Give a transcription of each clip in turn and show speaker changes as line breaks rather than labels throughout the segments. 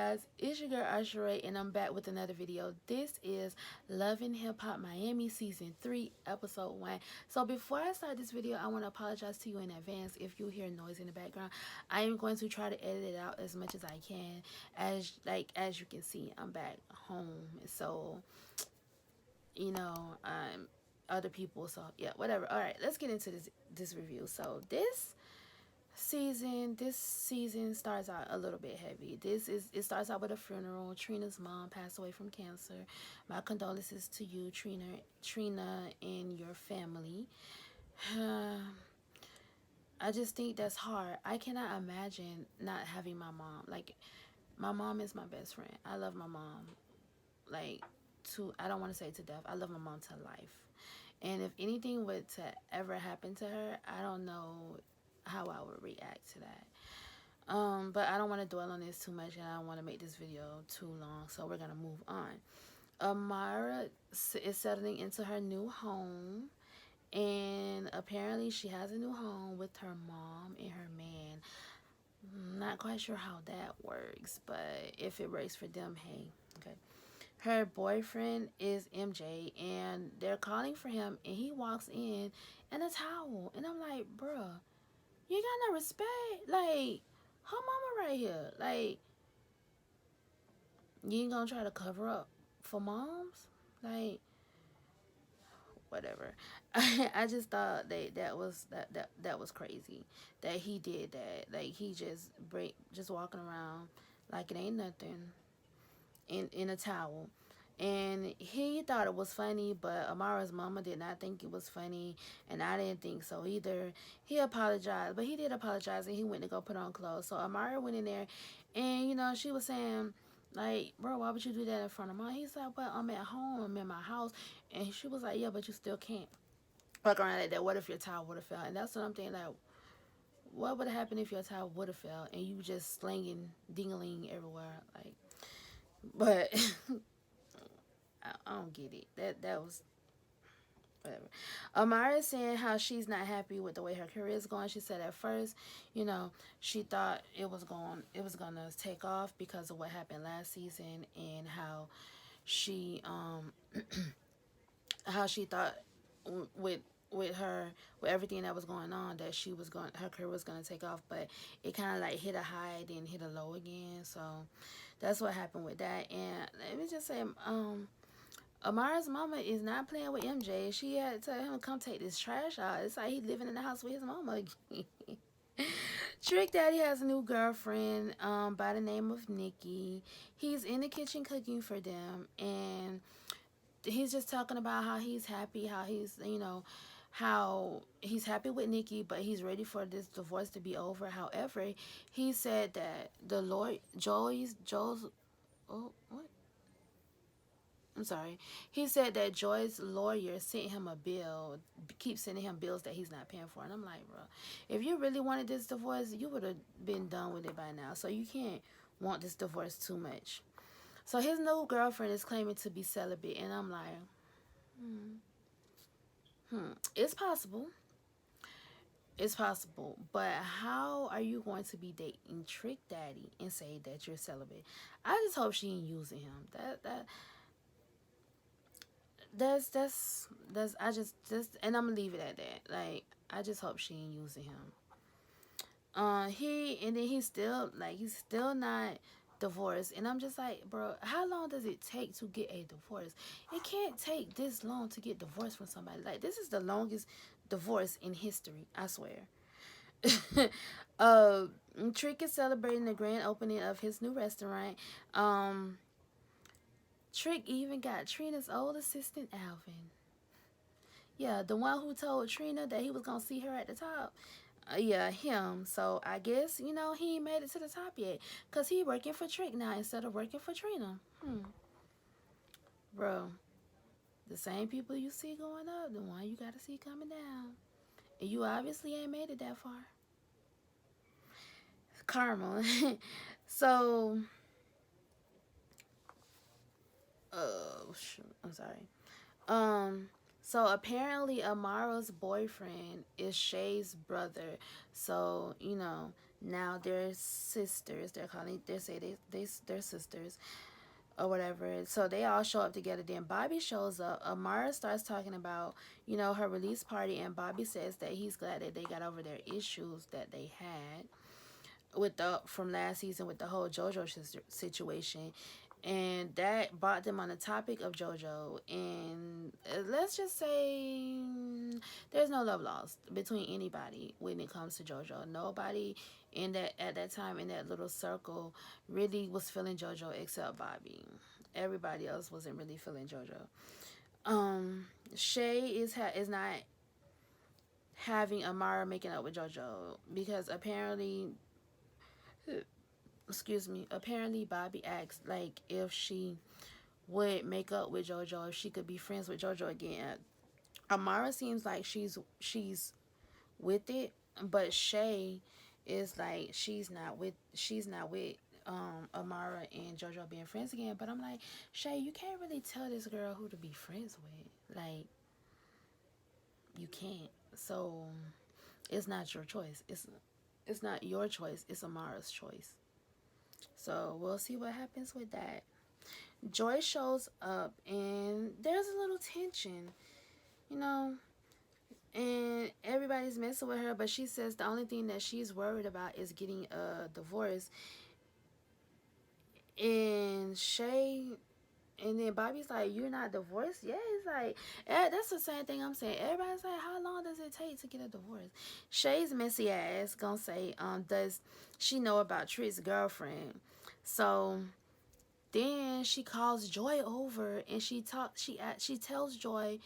guys, it's your girl Arsharae, and I'm back with another video. This is Love and Hip Hop Miami Season 3, Episode 1. So before I start this video, I want to apologize to you in advance if you hear noise in the background. I am going to try to edit it out as much as I can. As you can see, I'm back home. So, other people, so yeah, whatever. Alright, let's get into this review. So this season starts out a little bit heavy. It starts out with a funeral. Trina's mom passed away from cancer. My condolences to you, Trina, and your family. I just think that's hard. I cannot imagine not having my mom. Like, my mom is my best friend. I love my mom, like, I don't want to say to death. I love my mom to life. And if anything were to ever happen to her, I don't know how I would react to that. But I don't want to dwell on this too much, and I don't want to make this video too long, so we're gonna move on. Amara is settling into her new home, and apparently she has a new home with her mom and her man. Not quite sure how that works, but if it works for them, hey, okay. Her boyfriend is MJ, and they're calling for him, and he walks in a towel, and I'm like, bruh, you got no respect. Like, her mama right here. Like, you ain't gonna try to cover up for moms? Like, whatever. I just thought that was crazy that he did that. Like, he just walking around like it ain't nothing in a towel. And he thought it was funny, but Amara's mama did not think it was funny, and I didn't think so either. He apologized, but he did apologize, and he went to go put on clothes. So Amara went in there, and, she was saying, like, bro, why would you do that in front of mom? He's like, well, I'm at home, I'm in my house. And she was like, yeah, but you still can't walk around like that. What if your towel would have fell? And that's what I'm thinking, like, what would have happened if your towel would have fell, and you just slinging dingling everywhere? Like, but I don't get it. That was whatever. Amara is saying how she's not happy with the way her career is going. She said at first, she thought it was gonna take off because of what happened last season, and she um how she thought with with everything that was going on that her career was gonna take off, but it kind of like hit a high then hit a low again. So that's what happened with that. And let me just say, Amara's mama is not playing with MJ. She had to tell him to come take this trash out. It's like he living in the house with his mama again. Trick Daddy has a new girlfriend by the name of Nikki. He's in the kitchen cooking for them, and he's just talking about how he's happy, how he's happy with Nikki, but he's ready for this divorce to be over. However, he said that the lawyer, Joe's, oh, what? I'm sorry. He said that Joy's lawyer sent him a bill, keeps sending him bills that he's not paying for. And I'm like, bro, if you really wanted this divorce, you would have been done with it by now. So you can't want this divorce too much. So his new girlfriend is claiming to be celibate. And I'm like, it's possible. It's possible. But how are you going to be dating Trick Daddy and say that you're celibate? I just hope she ain't using him. That's I just and I'm gonna leave it at that. Like, I just hope she ain't using him. He's still not divorced, and I'm just like, bro, how long does it take to get a divorce? It can't take this long to get divorced from somebody. Like, this is the longest divorce in history, I swear. uh Trick is celebrating the grand opening of his new restaurant. Trick even got Trina's old assistant, Alvin. Yeah, the one who told Trina that he was gonna see her at the top. Yeah, him. So I guess, he ain't made it to the top yet, because he working for Trick now instead of working for Trina. Bro, the same people you see going up, the one you gotta see coming down. And you obviously ain't made it that far. Karma. So, oh, shoot, I'm sorry. So apparently Amara's boyfriend is Shay's brother. So, Now they're sisters. They're calling. They say they're sisters or whatever. So they all show up together. Then Bobby shows up. Amara starts talking about, her release party, and Bobby says that he's glad that they got over their issues that they had with the from last season with the whole Jojo situation. And that brought them on the topic of Jojo. And let's just say there's no love lost between anybody when it comes to Jojo. Nobody in that at that time in that little circle really was feeling Jojo except Bobby. Everybody else wasn't really feeling Jojo. Shay is not having Amara making up with Jojo because apparently Bobby asked like if she would make up with Jojo if she could be friends with Jojo again. Amara seems like she's with it, but Shay is like she's not with Amara and Jojo being friends again. But I'm like, Shay, you can't really tell this girl who to be friends with. Like, you can't. So it's not your choice. It's not your choice. It's Amara's choice. So we'll see what happens with that. Joy shows up and there's a little tension, you know, and everybody's messing with her, but she says the only thing that she's worried about is getting a divorce. And Shay, and then Bobby's like, "You're not divorced yet?" It's like, that's the same thing I'm saying. Everybody's like, "How long does it take to get a divorce?" Shay's messy ass gonna say, does she know about Trick's girlfriend? So then she calls Joy over and she tells Joy,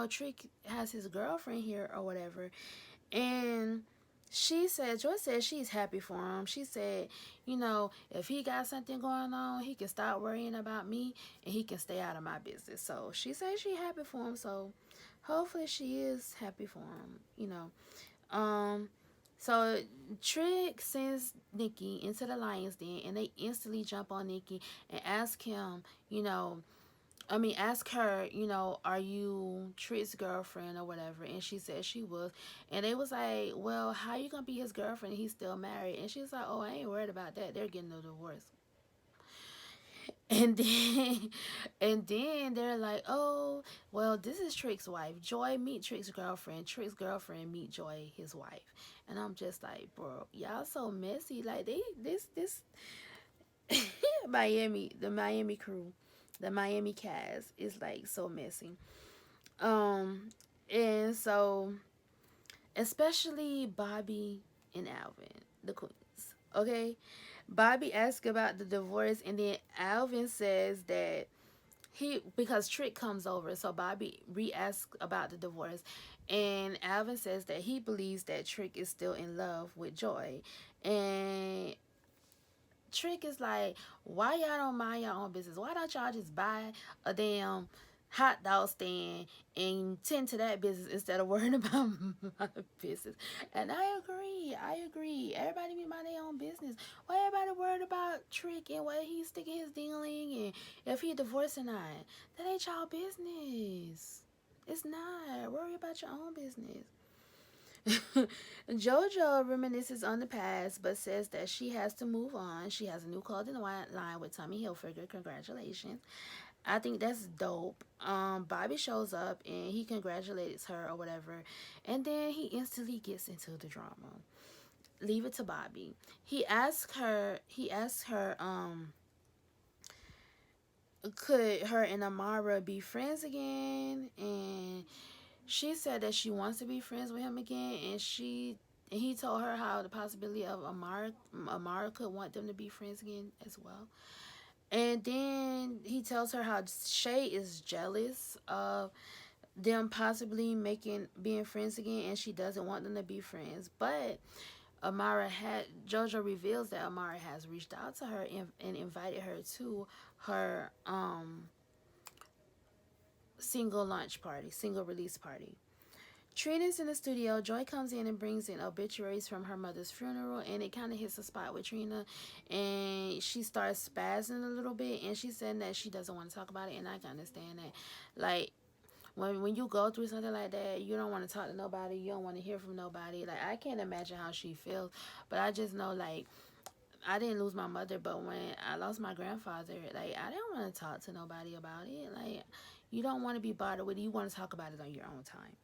Trick has his girlfriend here or whatever. And Joy said she's happy for him. She said, if he got something going on, he can stop worrying about me and he can stay out of my business. So she said she happy for him. So hopefully she is happy for him. Um, so Trick sends Nikki into the lion's den, and they instantly jump on Nikki and ask her, are you Trick's girlfriend or whatever? And she said she was. And they was like, well, how you gonna be his girlfriend and he's still married? And she's like, oh, I ain't worried about that. They're getting a divorce. And then, and then they're like, oh, well, this is Trick's wife. Joy, meet Trick's girlfriend. Trick's girlfriend, meet Joy, his wife. And I'm just like, bro, y'all so messy. Like this Miami crew, the Miami cast is like so messy. Um, and so especially Bobby and Alvin, the queens. Okay, Bobby asks about the divorce, and then Alvin says that because Trick comes over, so Bobby re-asks about the divorce, and Alvin says that he believes that Trick is still in love with Joy, and Trick is like, why y'all don't mind your own business? Why don't y'all just buy a damn hot dog stand and tend to that business instead of worrying about my business? And I agree. Everybody be mind their own business. Why everybody worried about Trick and where he's sticking his dingling and if he divorced or not? That ain't y'all business. It's not. Worry about your own business. Jojo reminisces on the past but says that she has to move on. She has a new clothing line with Tommy Hilfiger. Congratulations. I think that's dope. Bobby shows up and he congratulates her or whatever. And then he instantly gets into the drama. Leave it to Bobby. He asks her, could her and Amara be friends again? And she said that she wants to be friends with him again, and he told her how the possibility of Amara could want them to be friends again as well. And then he tells her how Shay is jealous of them possibly being friends again, and she doesn't want them to be friends. But Jojo reveals that Amara has reached out to her and invited her to her single release party. Trina's in the studio. Joy comes in and brings in obituaries from her mother's funeral, and it kind of hits a spot with Trina, and she starts spazzing a little bit, and she said that she doesn't want to talk about it, and I can understand that. Like, when you go through something like that, you don't want to talk to nobody. You don't want to hear from nobody. Like, I can't imagine how she feels, but I just know, like, I didn't lose my mother, but when I lost my grandfather, like, I didn't want to talk to nobody about it. Like, you don't want to be bothered with it. You want to talk about it on your own time.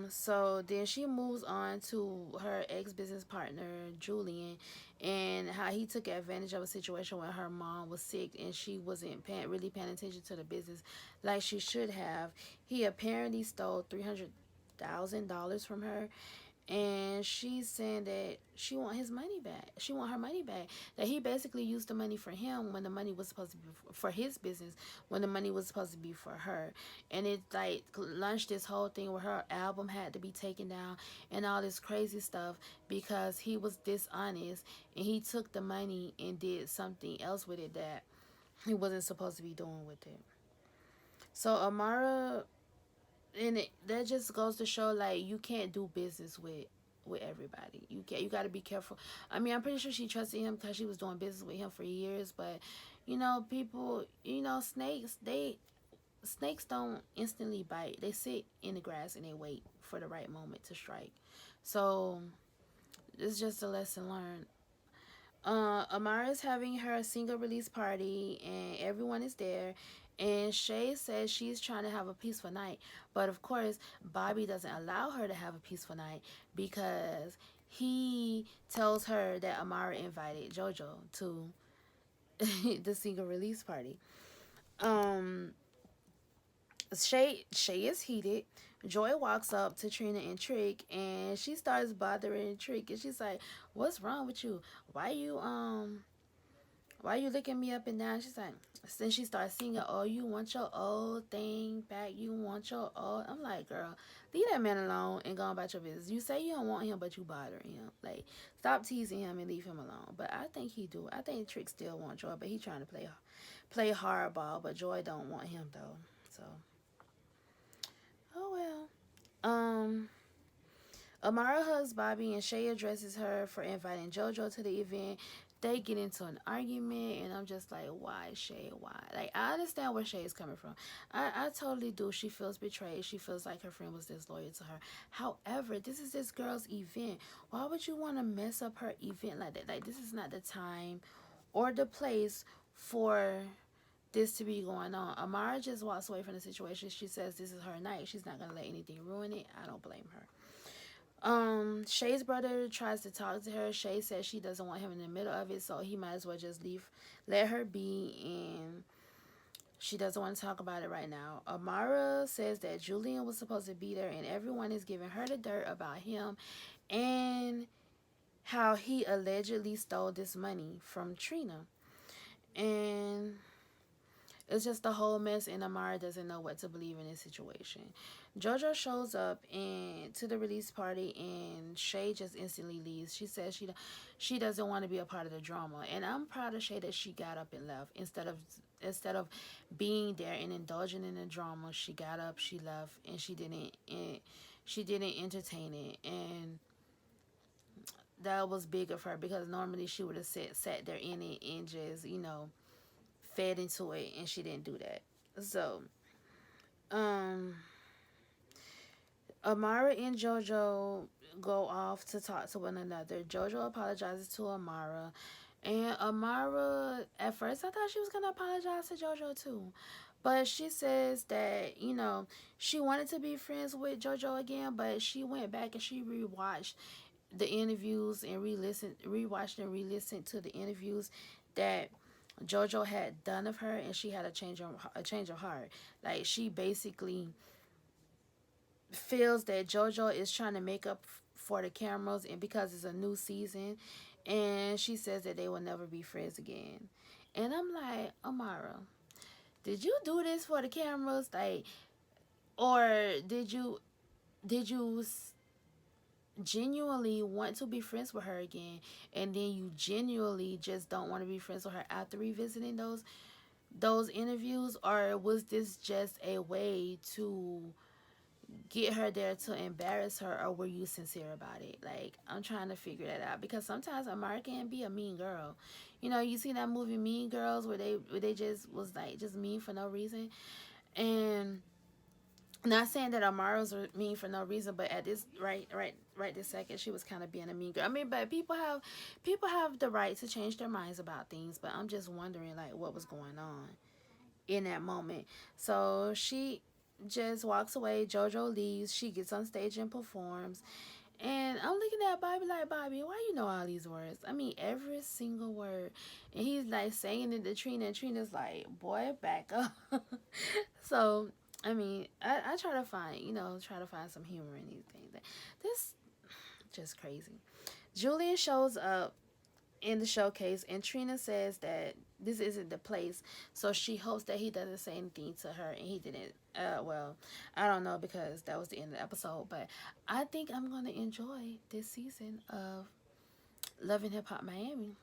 So then she moves on to her ex business partner, Julian, and how he took advantage of a situation where her mom was sick and she wasn't really paying attention to the business like she should have. He apparently stole $300,000 from her, and she's saying that she want his money back. She want her money back. That he basically used the money for him when the money was supposed to be for his business, when the money was supposed to be for her. And it like launched this whole thing where her album had to be taken down and all this crazy stuff because he was dishonest and he took the money and did something else with it that he wasn't supposed to be doing with it. So Amara, and that just goes to show, like, you can't do business with everybody. You got to be careful. I mean, I'm pretty sure she trusted him because she was doing business with him for years, but people, snakes don't instantly bite. They sit in the grass and they wait for the right moment to strike. So it's just a lesson learned. Amara is having her single release party and everyone is there. And Shay says she's trying to have a peaceful night. But of course, Bobby doesn't allow her to have a peaceful night because he tells her that Amara invited Jojo to the single release party. Um, Shay is heated. Joy walks up to Trina and Trick and she starts bothering Trick and she's like, "What's wrong with you? Why you why you looking me up and down?" She's like, then she starts singing, "Oh, you want your old thing back? You want your old." I'm like, girl, leave that man alone and go about your business. You say you don't want him, but you bothering him. Like, stop teasing him and leave him alone. But I think he do. I think Trick still want Joy, but he trying to play hardball. But Joy don't want him though. So, oh well. Amara hugs Bobby and Shay addresses her for inviting Jojo to the event. They get into an argument and I'm just like, why, Shay? Why? Like, I understand where Shay is coming from. I totally do. She feels betrayed. She feels like her friend was disloyal to her. However, this is this girl's event. Why would you want to mess up her event like that? Like, this is not the time or the place for this to be going on. Amara just walks away from the situation. She says this is her night. She's not going to let anything ruin it. I don't blame her. Shay's brother tries to talk to her. Shay says she doesn't want him in the middle of it, so he might as well just let her be, and she doesn't want to talk about it right now. Amara says that Julian was supposed to be there, and everyone is giving her the dirt about him and how he allegedly stole this money from Trina. And it's just a whole mess, and Amara doesn't know what to believe in this situation. Jojo shows up and to the release party, and Shay just instantly leaves. She says she doesn't want to be a part of the drama, and I'm proud of Shay that she got up and left instead of being there and indulging in the drama. She got up, she left, and she didn't entertain it, and that was big of her because normally she would have sat there in it and just fed into it, and she didn't do that. So, Amara and Jojo go off to talk to one another. Jojo apologizes to Amara, and Amara, at first, I thought she was gonna apologize to Jojo too, but she says that she wanted to be friends with Jojo again, but she went back and she rewatched the interviews and rewatched and re-listened to the interviews that Jojo had done of her, and she had a change of heart. Like, she basically feels that Jojo is trying to make up for the cameras, and because it's a new season, and she says that they will never be friends again. And I'm like, Amara, did you do this for the cameras, like, or did you genuinely want to be friends with her again, and then you genuinely just don't want to be friends with her after revisiting those interviews, or was this just a way to get her there to embarrass her, or were you sincere about it? Like, I'm trying to figure that out, because sometimes Amara can be a mean girl. You see that movie Mean Girls, where they just was like just mean for no reason. And Not saying that Amara's were mean for no reason, but at this right this second, she was kind of being a mean girl. I mean, but people have the right to change their minds about things. But I'm just wondering, like, what was going on in that moment. So she just walks away. Jojo leaves. She gets on stage and performs. And I'm looking at Bobby like, Bobby, why you know all these words? I mean, every single word. And he's like saying it to Trina, and Trina's like, boy, back up. So, I mean, I try to find, try to find some humor in these things. This just crazy. Julian shows up in the showcase, and Trina says that this isn't the place, so she hopes that he doesn't say anything to her, and he didn't. Well, I don't know, because that was the end of the episode, but I think I'm gonna enjoy this season of Love and Hip Hop Miami,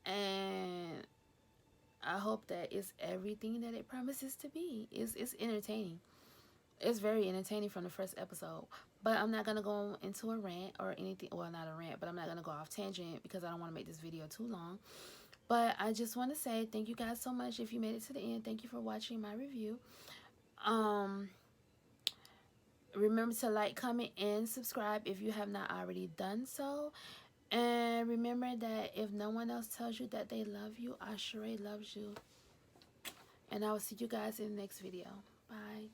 and I hope that it's everything that it promises to be. It's entertaining. It's very entertaining from the first episode. But I'm not gonna go into a rant or anything. Well, not a rant, but I'm not gonna go off tangent because I don't want to make this video too long. But I just want to say thank you guys so much if you made it to the end. Thank you for watching my review. Um, remember to like, comment, and subscribe if you have not already done so. And remember that if no one else tells you that they love you, Arsharae loves you. And I will see you guys in the next video. Bye.